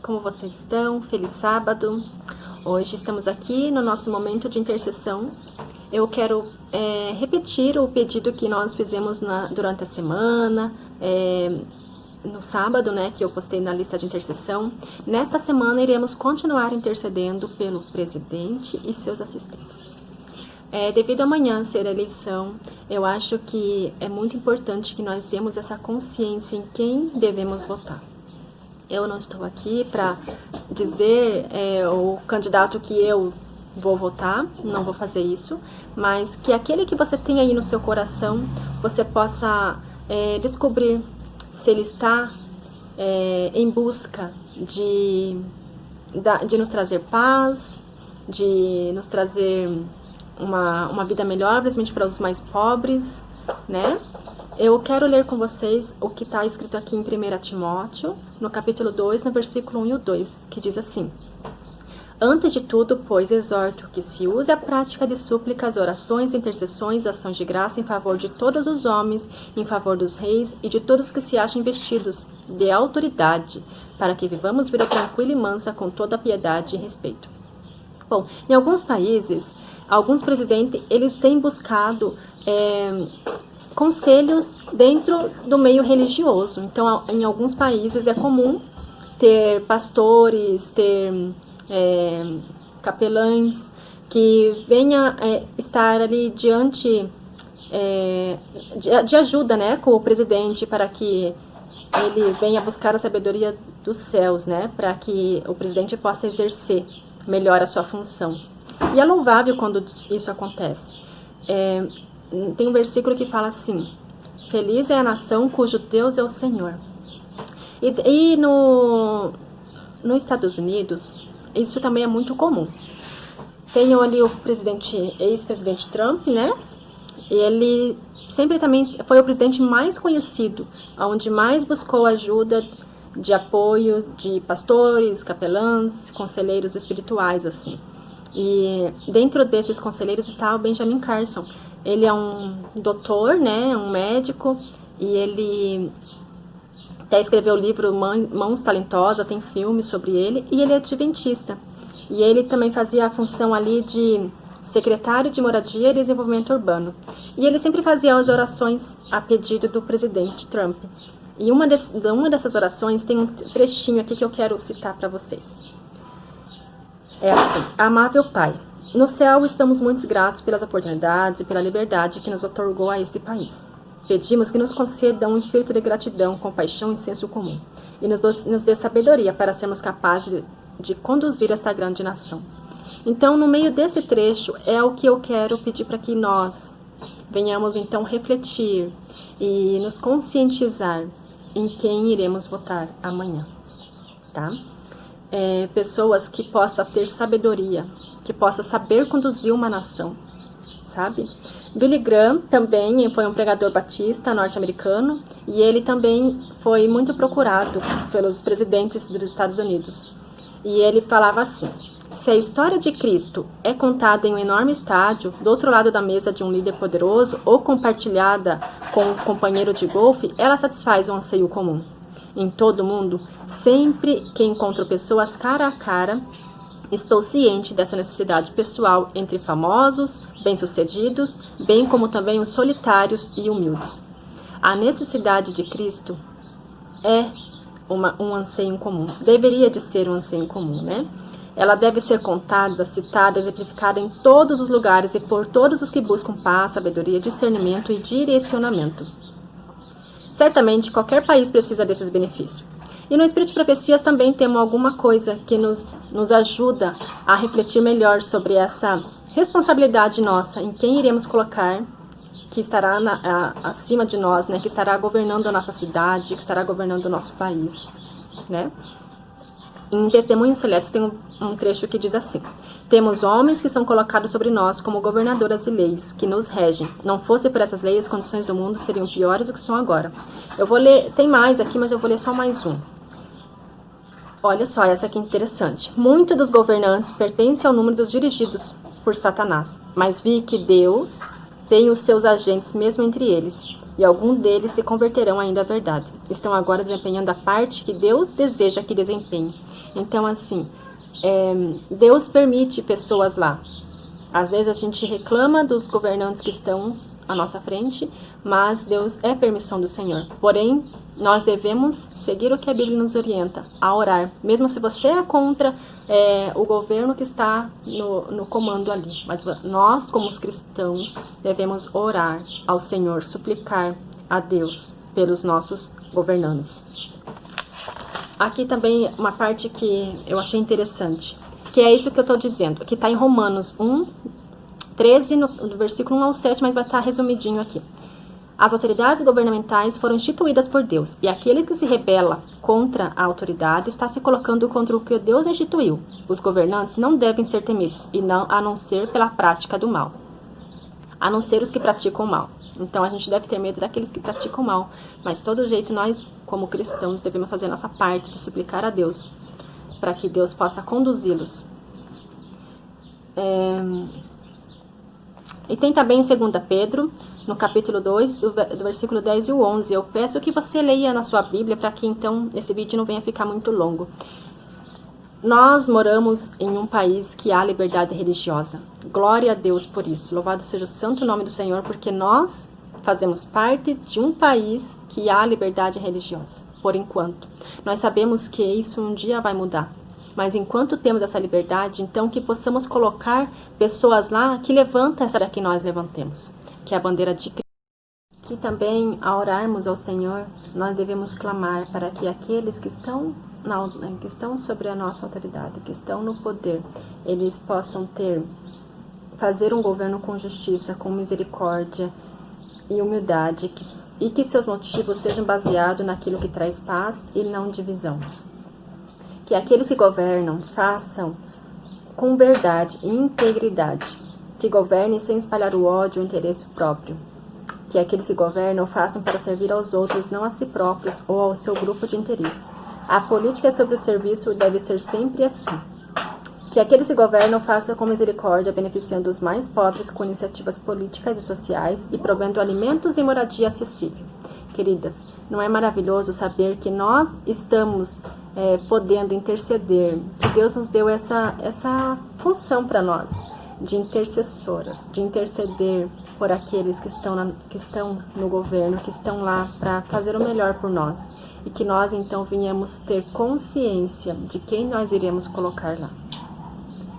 como vocês estão? Feliz sábado! Hoje estamos aqui no nosso momento de intercessão. Eu quero repetir o pedido que nós fizemos durante a semana, no sábado, né, que eu postei na lista de intercessão. Nesta semana iremos continuar intercedendo pelo presidente e seus assistentes. Devido a amanhã ser a eleição, eu acho que é muito importante que nós tenhamos essa consciência em quem devemos votar. Eu não estou aqui para dizer o candidato que eu vou votar, não vou fazer isso, mas que aquele que você tem aí no seu coração, você possa descobrir se ele está em busca de nos trazer paz, de nos trazer uma vida melhor, principalmente para os mais pobres, né? Eu quero ler com vocês o que está escrito aqui em 1 Timóteo, no capítulo 2, no versículo 1 e o 2, que diz assim: Antes de tudo, pois, exorto que se use a prática de súplicas, orações, intercessões, ações de graça em favor de todos os homens, em favor dos reis e de todos que se acham investidos de autoridade, para que vivamos vida tranquila e mansa com toda a piedade e respeito. Bom, em alguns países, alguns presidentes, eles têm buscado conselhos dentro do meio religioso. Então, em alguns países é comum ter pastores, ter capelães que venha estar ali diante de ajuda, né, com o presidente, para que ele venha buscar a sabedoria dos céus, né, para que o presidente possa exercer melhor a sua função. E é louvável quando isso acontece. Tem um versículo que fala assim: Feliz é a nação cujo Deus é o Senhor. E nos Estados Unidos, isso também é muito comum. Tem ali o ex-presidente Trump, né? Ele sempre também foi o presidente mais conhecido, onde mais buscou ajuda de apoio de pastores, capelães, conselheiros espirituais, assim. E dentro desses conselheiros está o Benjamin Carson. Ele é um doutor, né, um médico, e ele até escreveu o livro Mãos Talentosas, tem filme sobre ele, e ele é adventista. E ele também fazia a função ali de secretário de Moradia e Desenvolvimento Urbano. E ele sempre fazia as orações a pedido do presidente Trump. E uma dessas orações tem um trechinho aqui que eu quero citar para vocês. É assim: Amável Pai, no céu estamos muito gratos pelas oportunidades e pela liberdade que nos otorgou a este país. Pedimos que nos conceda um espírito de gratidão, compaixão e senso comum, e nos dê sabedoria para sermos capazes de conduzir esta grande nação. Então, no meio desse trecho, é o que eu quero pedir para que nós venhamos então refletir e nos conscientizar em quem iremos votar amanhã, tá? Pessoas que possam ter sabedoria, que possam saber conduzir uma nação, sabe? Billy Graham também foi um pregador batista norte-americano, e ele também foi muito procurado pelos presidentes dos Estados Unidos. E ele falava assim: se a história de Cristo é contada em um enorme estádio, do outro lado da mesa de um líder poderoso, ou compartilhada com um companheiro de golfe, ela satisfaz um anseio comum. Em todo o mundo, sempre que encontro pessoas cara a cara, estou ciente dessa necessidade pessoal entre famosos, bem-sucedidos, bem como também os solitários e humildes. A necessidade de Cristo é um anseio comum. Deveria de ser um anseio comum, né? Ela deve ser contada, citada, exemplificada em todos os lugares e por todos os que buscam paz, sabedoria, discernimento e direcionamento. Certamente, qualquer país precisa desses benefícios. E no Espírito de Profecias também temos alguma coisa que nos ajuda a refletir melhor sobre essa responsabilidade nossa, em quem iremos colocar, que estará acima de nós, né, que estará governando a nossa cidade, que estará governando o nosso país, né? Em Testemunhos Seletos tem um trecho que diz assim: Temos homens que são colocados sobre nós como governadoras e leis, que nos regem. Não fosse por essas leis, as condições do mundo seriam piores do que são agora. Eu vou ler, tem mais aqui, mas eu vou ler só mais um. Olha só, essa aqui é interessante. Muitos dos governantes pertencem ao número dos dirigidos por Satanás, mas vi que Deus tem os seus agentes mesmo entre eles. e alguns deles se converterão ainda à verdade. Estão agora desempenhando a parte que Deus deseja que desempenhe. Então, assim, Deus permite pessoas lá. Às vezes a gente reclama dos governantes que estão à nossa frente, mas Deus é permissão do Senhor. Porém, nós devemos seguir o que a Bíblia nos orienta, a orar. Mesmo se você é contra o governo que está no comando ali. Mas nós, como os cristãos, devemos orar ao Senhor, suplicar a Deus pelos nossos governantes. Aqui também uma parte que eu achei interessante, que é isso que eu estou dizendo, que está em Romanos 1:13, do versículo 1 ao 7, mas vai estar resumidinho aqui. As autoridades governamentais foram instituídas por Deus, e aquele que se rebela contra a autoridade está se colocando contra o que Deus instituiu. Os governantes não devem ser temidos, a não ser pela prática do mal. A não ser os que praticam o mal. Então a gente deve ter medo daqueles que praticam o mal, mas de todo jeito nós, como cristãos, devemos fazer nossa parte de suplicar a Deus, para que Deus possa conduzi-los. E tem também em 2 Pedro, no capítulo 2, do versículo 10 e o 11. Eu peço que você leia na sua Bíblia, para que então esse vídeo não venha ficar muito longo. Nós moramos em um país que há liberdade religiosa. Glória a Deus por isso. Louvado seja o santo nome do Senhor, porque nós fazemos parte de um país que há liberdade religiosa, por enquanto. Nós sabemos que isso um dia vai mudar. Mas enquanto temos essa liberdade, então que possamos colocar pessoas lá que levantam essa que nós levantemos, que é a bandeira de Cristo. Que também, ao orarmos ao Senhor, nós devemos clamar para que aqueles que estão sobre a nossa autoridade, que estão no poder, eles possam fazer um governo com justiça, com misericórdia e humildade, e que seus motivos sejam baseados naquilo que traz paz e não divisão. Que aqueles que governam façam com verdade e integridade, que governem sem espalhar o ódio ou o interesse próprio. Que aqueles que governam façam para servir aos outros, não a si próprios ou ao seu grupo de interesse. A política sobre o serviço deve ser sempre assim. Que aqueles que governam façam com misericórdia, beneficiando os mais pobres com iniciativas políticas e sociais e provendo alimentos e moradia acessível. Queridas, não é maravilhoso saber que nós estamos podendo interceder, que Deus nos deu essa função para nós, de intercessoras, de interceder por aqueles que estão no governo, que estão lá para fazer o melhor por nós. E que nós então venhamos ter consciência de quem nós iremos colocar lá.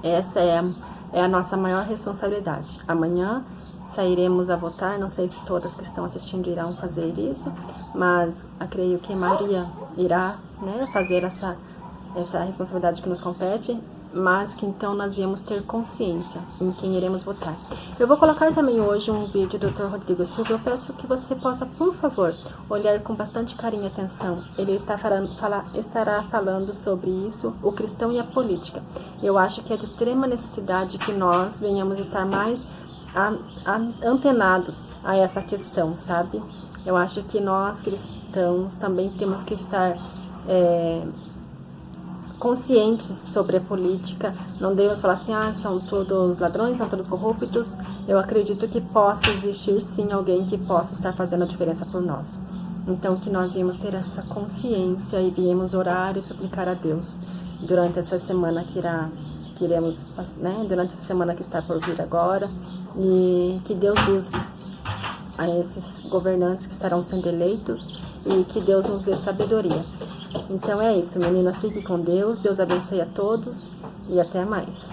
Essa é a nossa maior responsabilidade. Amanhã sairemos a votar, não sei se todas que estão assistindo irão fazer isso, mas creio que a maioria irá, fazer essa responsabilidade que nos compete, mas que então nós viemos ter consciência em quem iremos votar. Eu vou colocar também hoje um vídeo do Dr. Rodrigo Silva. Eu peço que você possa, por favor, olhar com bastante carinho e atenção. Ele estará falando sobre isso, o cristão e a política. Eu acho que é de extrema necessidade que nós venhamos estar mais antenados a essa questão, sabe? Eu acho que nós, cristãos, também temos que estar conscientes sobre a política. Não devemos falar assim, são todos ladrões, são todos corruptos. Eu acredito que possa existir sim alguém que possa estar fazendo a diferença por nós. Então que nós viemos ter essa consciência e viemos orar e suplicar a Deus durante essa semana durante essa semana que está por vir agora, e que Deus use a esses governantes que estarão sendo eleitos e que Deus nos dê sabedoria. Então é isso, meninas, fiquem com Deus, Deus abençoe a todos e até mais.